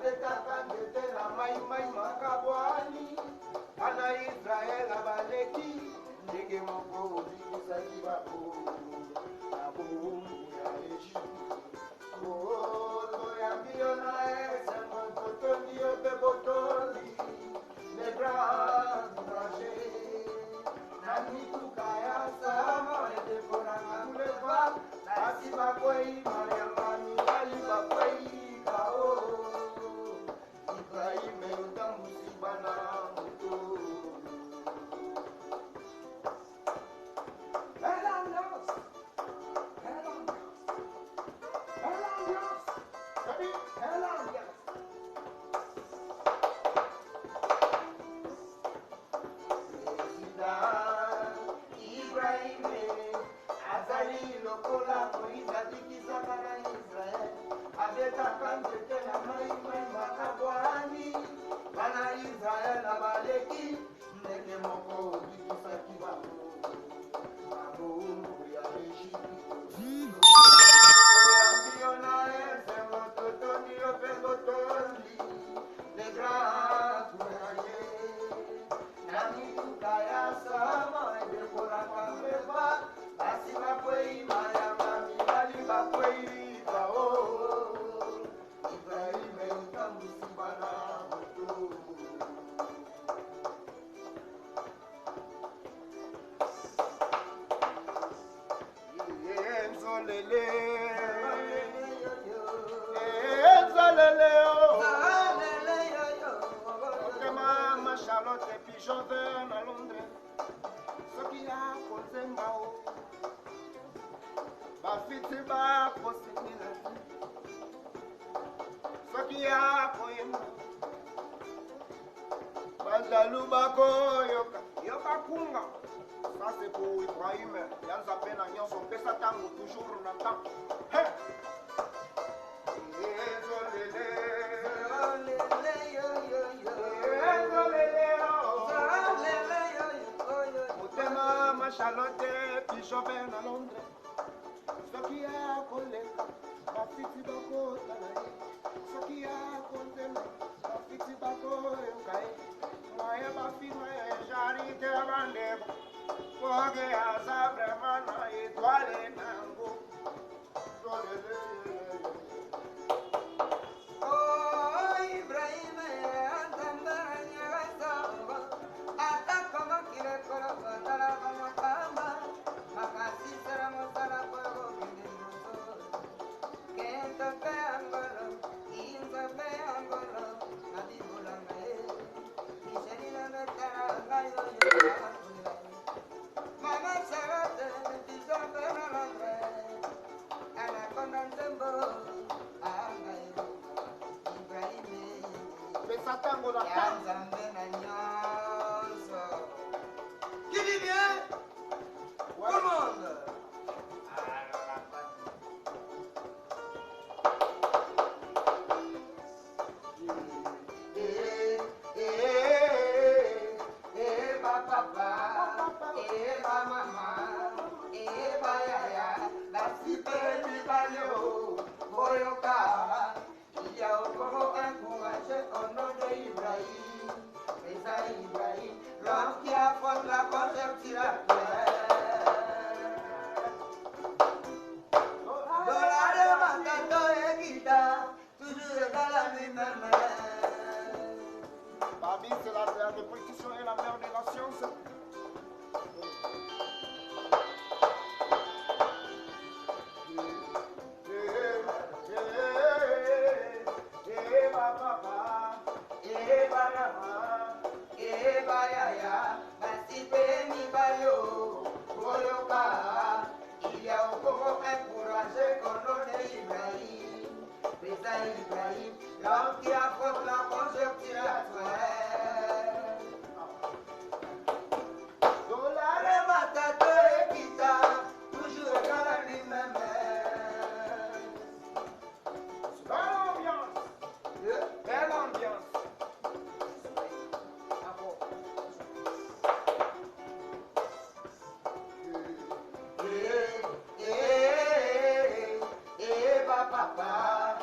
atetakandetela maimai makabwani ana Israel abaleki ndenge moko obikisaki babongo na bombu ya Ejipito toyambi yo na esengo totondi yo mpe botondi le grand danger na mituka ya sama edeponanga muleva nasi bakwei mariamba mibali bakwei kao Ibrahime utambusi bana moto Israel abaleki ndenge moko obikisaki bango na bombu ya Ejipito oyambi yo na esengo totondi yo mpe botondi le grand danger na mituka ya sama edekolaka mbeba basi bakwei mayamba mibali bakwei bao Ibrahime utambusi bana moto Charlotte et puis j'en viens à Londres. Ce qui a causé Mao, ma fille va procéder la vie. Ce qui a causé Mao, Bajaluba Yoka, Yoka Kunga. Ça c'est pour Ibrahim. Yann s'appelle Agnon, son père s'attend toujours en attend. Charlotte, puis je vais à Londres. Ce qui a collé, ma fille bako talaye. Ce qui a collé, ma fille bako yokaye. Moi ma fille, j'arrive à Bandebo. Pour que ça vraiment na étoile nango. Oh Ibrahim, andamanya samba. Ata como quiere colocar la mano. Qui dit bien? Tout le monde. L'homme qui affronte la conception. Dollar de Matato et guitare, toujours dans la lui-même. Babi, c'est la répétition et la mère de la science. Ibrahim, l'homme qui affronte la conjoncture actuelle. Dollar et Matato et guitare, toujours dans la lui-même. Belle ambiance. Belle ambiance. Papa,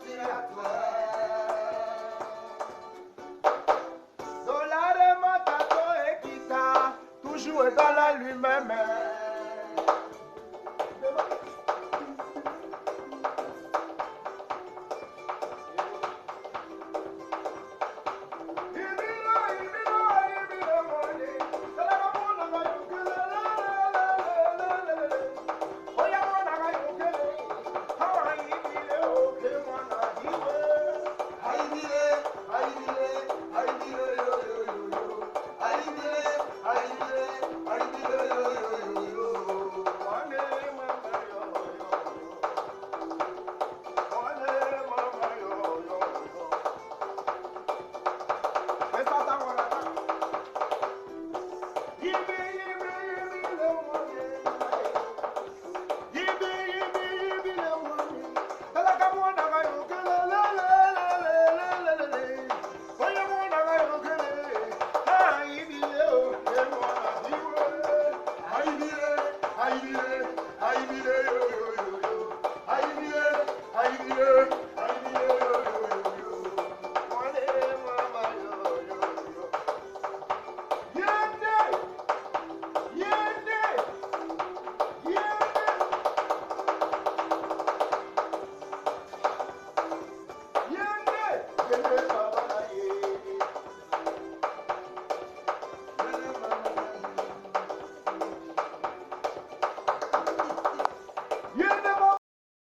merci à toi.